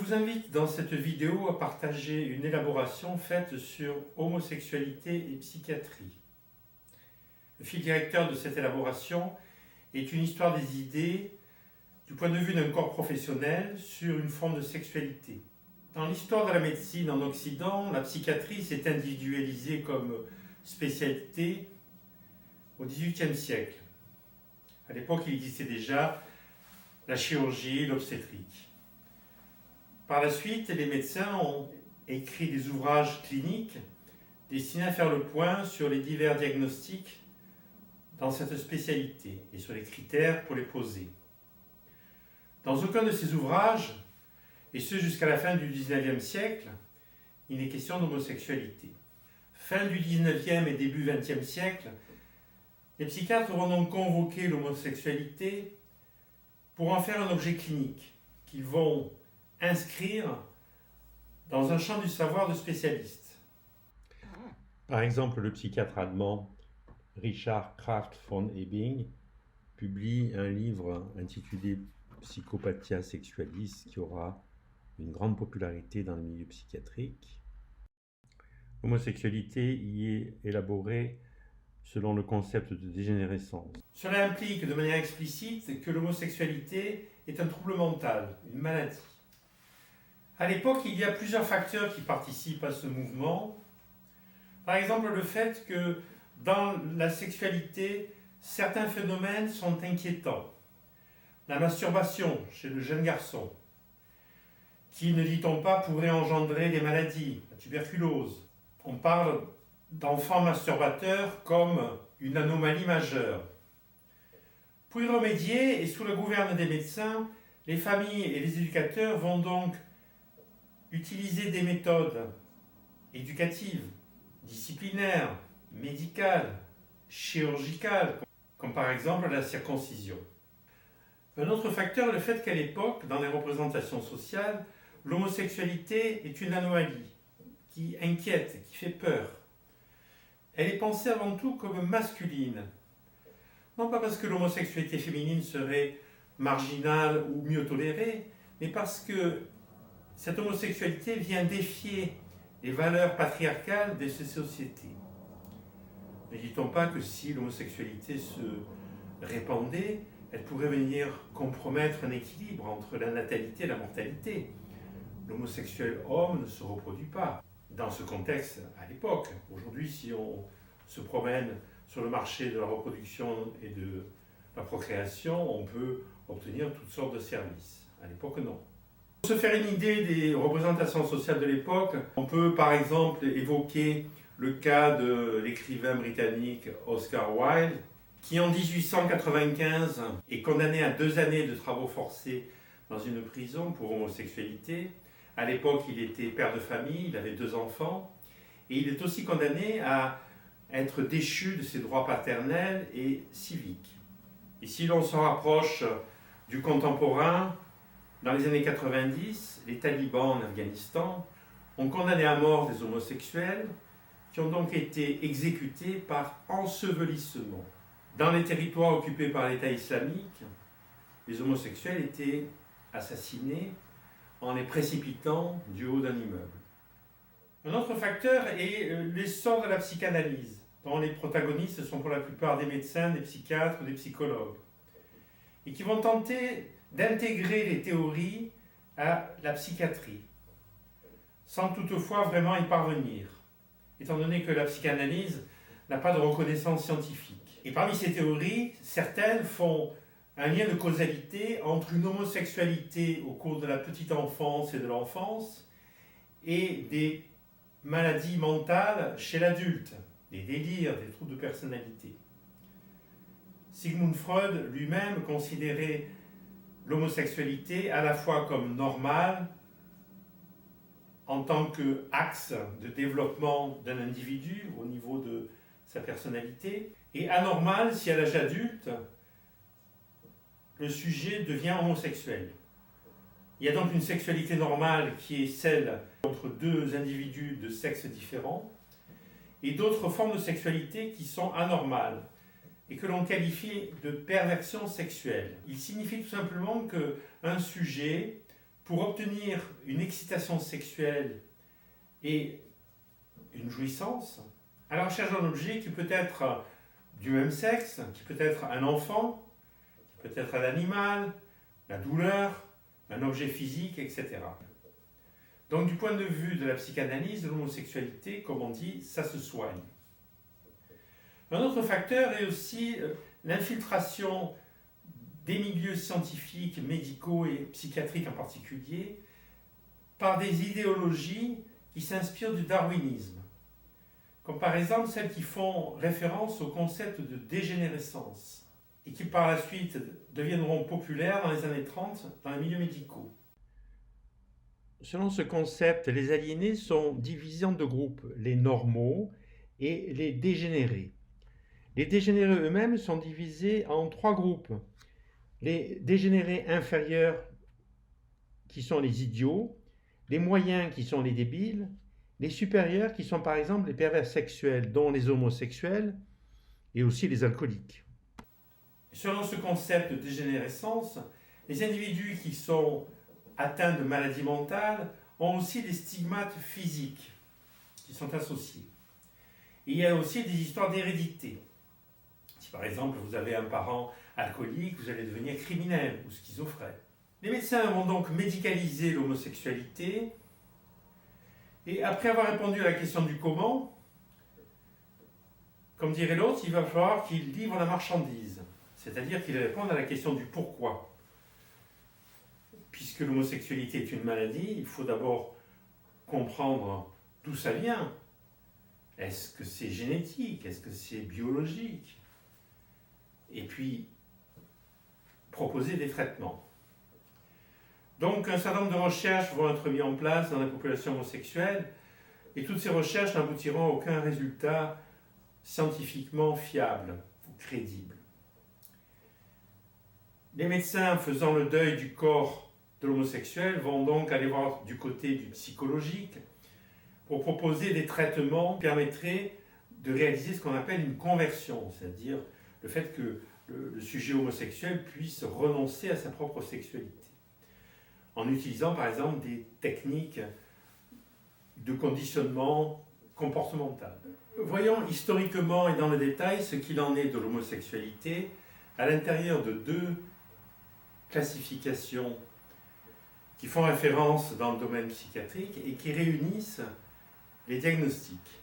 vous invite dans cette vidéo à partager une élaboration faite sur homosexualité et psychiatrie. Le fil directeur de cette élaboration est une histoire des idées du point de vue d'un corps professionnel sur une forme de sexualité. Dans l'histoire de la médecine en Occident, la psychiatrie s'est individualisée comme spécialité au XVIIIe siècle. À l'époque, il existait déjà la chirurgie et l'obstétrique. Par la suite, les médecins ont écrit des ouvrages cliniques destinés à faire le point sur les divers diagnostics dans cette spécialité et sur les critères pour les poser. Dans aucun de ces ouvrages, et ce jusqu'à la fin du XIXe siècle, il n'est question d'homosexualité. Fin du XIXe et début XXe siècle, les psychiatres vont donc convoquer l'homosexualité pour en faire un objet clinique qu'ils vont inscrire dans un champ du savoir de spécialistes. Par exemple, le psychiatre allemand Richard Kraft von Ebing publie un livre intitulé Psychopathia sexualis qui aura une grande popularité dans le milieu psychiatrique. L'homosexualité y est élaborée selon le concept de dégénérescence. Cela implique de manière explicite que l'homosexualité est un trouble mental, une maladie. À l'époque, il y a plusieurs facteurs qui participent à ce mouvement. Par exemple, le fait que dans la sexualité, certains phénomènes sont inquiétants. La masturbation chez le jeune garçon, qui, ne dit-on pas, pourrait engendrer des maladies, la tuberculose. On parle d'enfants masturbateurs comme une anomalie majeure. Pour y remédier, et sous le gouverne des médecins, les familles et les éducateurs vont donc utiliser des méthodes éducatives, disciplinaires, médicales, chirurgicales, comme par exemple la circoncision. Un autre facteur est le fait qu'à l'époque, dans les représentations sociales, l'homosexualité est une anomalie qui inquiète, qui fait peur. Elle est pensée avant tout comme masculine. Non pas parce que l'homosexualité féminine serait marginale ou mieux tolérée, mais parce que cette homosexualité vient défier les valeurs patriarcales de ces sociétés. Ne dit-on pas que si l'homosexualité se répandait, elle pourrait venir compromettre un équilibre entre la natalité et la mortalité? L'homosexuel homme ne se reproduit pas. Dans ce contexte, à l'époque, aujourd'hui, si on se promène sur le marché de la reproduction et de la procréation, on peut obtenir toutes sortes de services. À l'époque, non. Pour se faire une idée des représentations sociales de l'époque, on peut par exemple évoquer le cas de l'écrivain britannique Oscar Wilde, qui en 1895 est condamné à 2 années de travaux forcés dans une prison pour homosexualité. À l'époque, il était père de famille, il avait 2 enfants, et il est aussi condamné à être déchu de ses droits paternels et civiques. Et si l'on se rapproche du contemporain, dans les années 90, les talibans en Afghanistan ont condamné à mort des homosexuels qui ont donc été exécutés par ensevelissement. Dans les territoires occupés par l'État islamique, les homosexuels étaient assassinés en les précipitant du haut d'un immeuble. Un autre facteur est l'essor de la psychanalyse, dont les protagonistes sont pour la plupart des médecins, des psychiatres ou des psychologues, et qui vont tenter d'intégrer les théories à la psychiatrie, sans toutefois vraiment y parvenir, étant donné que la psychanalyse n'a pas de reconnaissance scientifique. Et parmi ces théories, certaines font un lien de causalité entre une homosexualité au cours de la petite enfance et de l'enfance et des maladies mentales chez l'adulte, des délires, des troubles de personnalité. Sigmund Freud lui-même considérait l'homosexualité à la fois comme normale en tant qu'axe de développement d'un individu au niveau de sa personnalité et anormale si à l'âge adulte le sujet devient homosexuel. Il y a donc une sexualité normale qui est celle entre 2 individus de sexes différents et d'autres formes de sexualité qui sont anormales et que l'on qualifie de perversion sexuelle. Il signifie tout simplement qu'un sujet pour obtenir une excitation sexuelle et une jouissance, à la recherche d'un objet qui peut être du même sexe, qui peut être un enfant, qui peut être un animal, la douleur, un objet physique, etc. Donc du point de vue de la psychanalyse de l'homosexualité, comme on dit, ça se soigne. Un autre facteur est aussi l'infiltration des milieux scientifiques, médicaux et psychiatriques en particulier, par des idéologies qui s'inspirent du darwinisme, comme par exemple celles qui font référence au concept de dégénérescence et qui par la suite deviendront populaires dans les années 30 dans les milieux médicaux. Selon ce concept, les aliénés sont divisés en deux groupes, les normaux et les dégénérés. Les dégénérés eux-mêmes sont divisés en trois groupes. Les dégénérés inférieurs qui sont les idiots, les moyens qui sont les débiles, les supérieurs qui sont par exemple les pervers sexuels, dont les homosexuels et aussi les alcooliques. Selon ce concept de dégénérescence, les individus qui sont atteints de maladies mentales ont aussi des stigmates physiques qui sont associés. Et il y a aussi des histoires d'hérédité. Si par exemple vous avez un parent alcoolique, vous allez devenir criminel ou schizophrène. Les médecins vont donc médicaliser l'homosexualité et après avoir répondu à la question du comment, comme dirait l'autre, il va falloir qu'ils livrent la marchandise, c'est-à-dire qu'ils répondent à la question du pourquoi. Puisque l'homosexualité est une maladie, il faut d'abord comprendre d'où ça vient. Est-ce que c'est génétique? Est-ce que c'est biologique? Et puis, proposer des traitements. Donc, un certain nombre de recherches vont être mises en place dans la population homosexuelle, et toutes ces recherches n'aboutiront à aucun résultat scientifiquement fiable ou crédible. Les médecins faisant le deuil du corps de l'homosexuel vont donc aller voir du côté du psychologique pour proposer des traitements qui permettraient de réaliser ce qu'on appelle une conversion, c'est-à-dire le fait que le sujet homosexuel puisse renoncer à sa propre sexualité, en utilisant par exemple des techniques de conditionnement comportemental. Voyons historiquement et dans le détail ce qu'il en est de l'homosexualité à l'intérieur de deux classifications qui font référence dans le domaine psychiatrique et qui réunissent les diagnostics.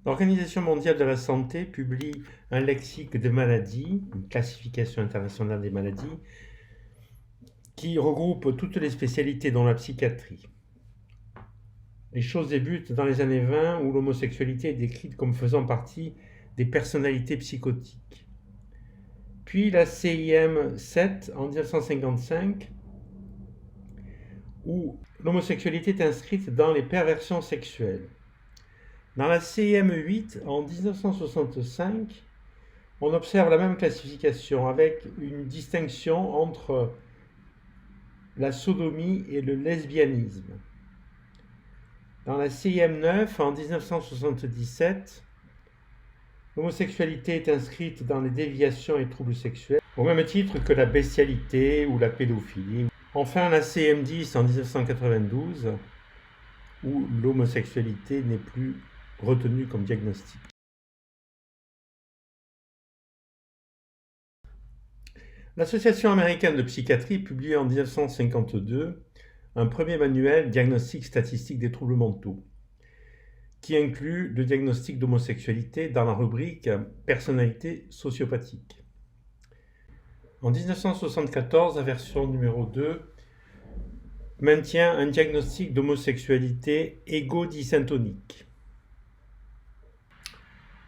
L'Organisation mondiale de la santé publie un lexique des maladies, une classification internationale des maladies, qui regroupe toutes les spécialités dans la psychiatrie. Les choses débutent dans les années 20 où l'homosexualité est décrite comme faisant partie des personnalités psychotiques. Puis la CIM 7 en 1955 où l'homosexualité est inscrite dans les perversions sexuelles. Dans la CIM 8 en 1965, on observe la même classification avec une distinction entre la sodomie et le lesbianisme. Dans la CIM 9 en 1977, l'homosexualité est inscrite dans les déviations et troubles sexuels, au même titre que la bestialité ou la pédophilie. Enfin, la CM10 en 1992, où l'homosexualité n'est plus retenue comme diagnostic. L'Association américaine de psychiatrie publie en 1952 un premier manuel diagnostic statistique des troubles mentaux, qui inclut le diagnostic d'homosexualité dans la rubrique personnalité sociopathique. En 1974, la version numéro 2 maintient un diagnostic d'homosexualité égodyssyntonique.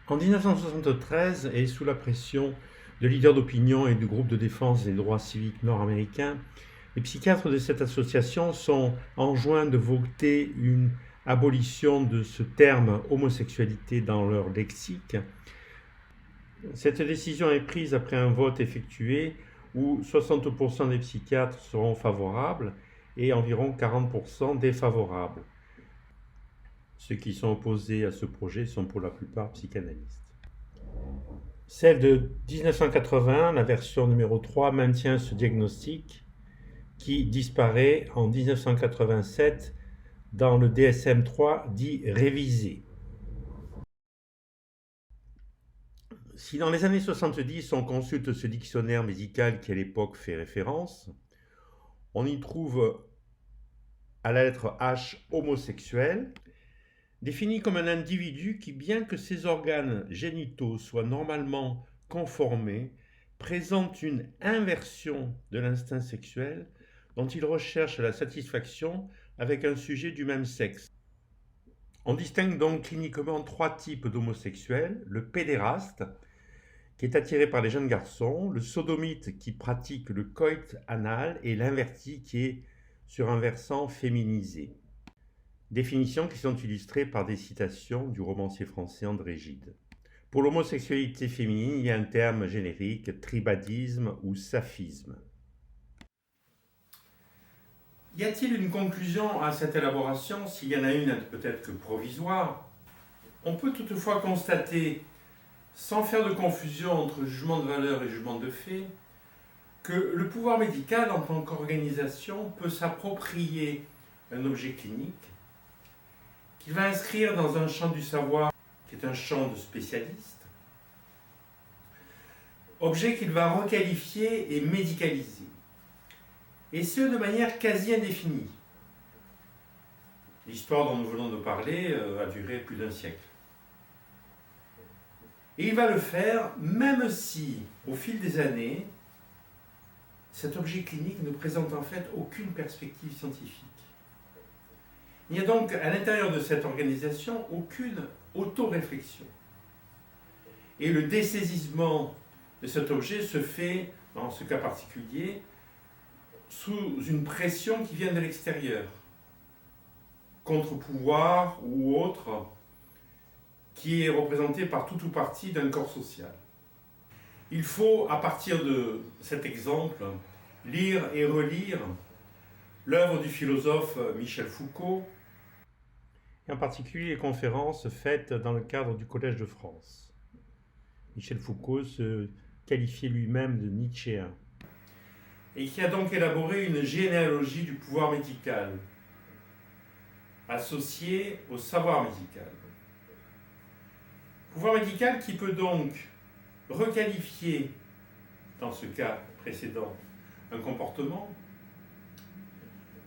En 1973, et sous la pression de leaders d'opinion et du groupe de défense des droits civiques nord-américains, les psychiatres de cette association sont enjoints de voter une abolition de ce terme homosexualité dans leur lexique. Cette décision est prise après un vote effectué où 60% des psychiatres seront favorables et environ 40% défavorables. Ceux qui sont opposés à ce projet sont pour la plupart psychanalystes. Celle de 1980, la version numéro 3, maintient ce diagnostic, qui disparaît en 1987 dans le DSM-3 dit révisé. Si dans les années 70 on consulte ce dictionnaire médical qui à l'époque fait référence, on y trouve à la lettre H homosexuel, défini comme un individu qui, bien que ses organes génitaux soient normalement conformés, présente une inversion de l'instinct sexuel dont il recherche la satisfaction avec un sujet du même sexe. On distingue donc cliniquement 3 types d'homosexuels: le pédéraste, qui est attiré par les jeunes garçons, le sodomite qui pratique le coït anal et l'inverti qui est sur un versant féminisé. Définitions qui sont illustrées par des citations du romancier français André Gide. Pour l'homosexualité féminine, il y a un terme générique, tribadisme ou saphisme. Y a-t-il une conclusion à cette élaboration? S'il y en a une, peut-être que provisoire. On peut toutefois constater, sans faire de confusion entre jugement de valeur et jugement de fait, que le pouvoir médical en tant qu'organisation peut s'approprier un objet clinique qu'il va inscrire dans un champ du savoir qui est un champ de spécialistes, objet qu'il va requalifier et médicaliser, et ce de manière quasi indéfinie. L'histoire dont nous venons de parler a duré plus d'un siècle. Et il va le faire même si, au fil des années, cet objet clinique ne présente en fait aucune perspective scientifique. Il n'y a donc à l'intérieur de cette organisation aucune auto-réflexion. Et le dessaisissement de cet objet se fait, dans ce cas particulier, sous une pression qui vient de l'extérieur, contre-pouvoir ou autre, qui est représenté par tout ou partie d'un corps social. Il faut, à partir de cet exemple, lire et relire l'œuvre du philosophe Michel Foucault, et en particulier les conférences faites dans le cadre du Collège de France. Michel Foucault se qualifiait lui-même de Nietzschéen, et qui a donc élaboré une généalogie du pouvoir médical, associée au savoir médical. Pouvoir médical qui peut donc requalifier, dans ce cas précédent, un comportement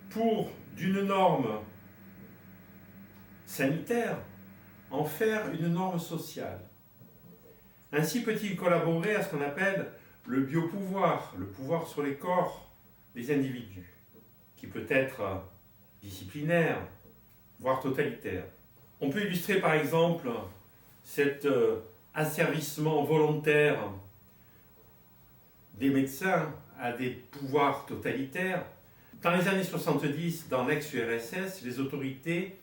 pour, d'une norme sanitaire, en faire une norme sociale. Ainsi peut-il collaborer à ce qu'on appelle le biopouvoir, le pouvoir sur les corps des individus, qui peut être disciplinaire, voire totalitaire. On peut illustrer par exemple cet asservissement volontaire des médecins à des pouvoirs totalitaires. Dans les années 70, dans l'ex-URSS, les autorités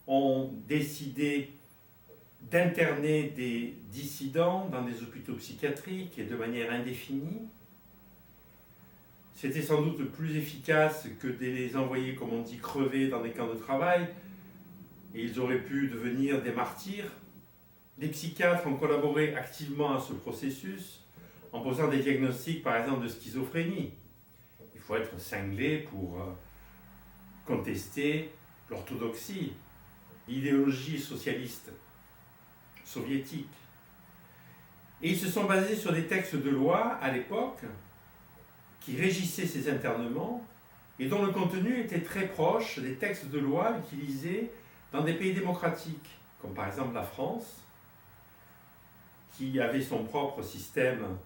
ont décidé d'interner des dissidents dans des hôpitaux psychiatriques et de manière indéfinie. C'était sans doute plus efficace que de les envoyer, comme on dit, crever dans des camps de travail, et ils auraient pu devenir des martyrs. Les psychiatres ont collaboré activement à ce processus en posant des diagnostics, par exemple, de schizophrénie. Il faut être cinglé pour contester l'orthodoxie, l'idéologie socialiste soviétique. Et ils se sont basés sur des textes de loi à l'époque qui régissaient ces internements et dont le contenu était très proche des textes de loi utilisés dans des pays démocratiques, comme par exemple la France, qui avait son propre système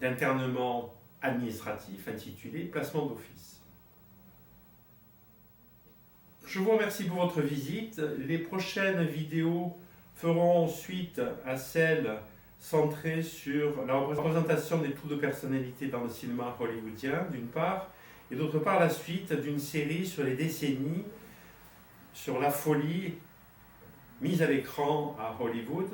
d'internement administratif intitulé placement d'office. Je vous remercie pour votre visite. Les prochaines vidéos feront suite à celles centrées sur la représentation des troubles de personnalité dans le cinéma hollywoodien, d'une part, et d'autre part la suite d'une série sur les décennies, sur la folie mise à l'écran à Hollywood,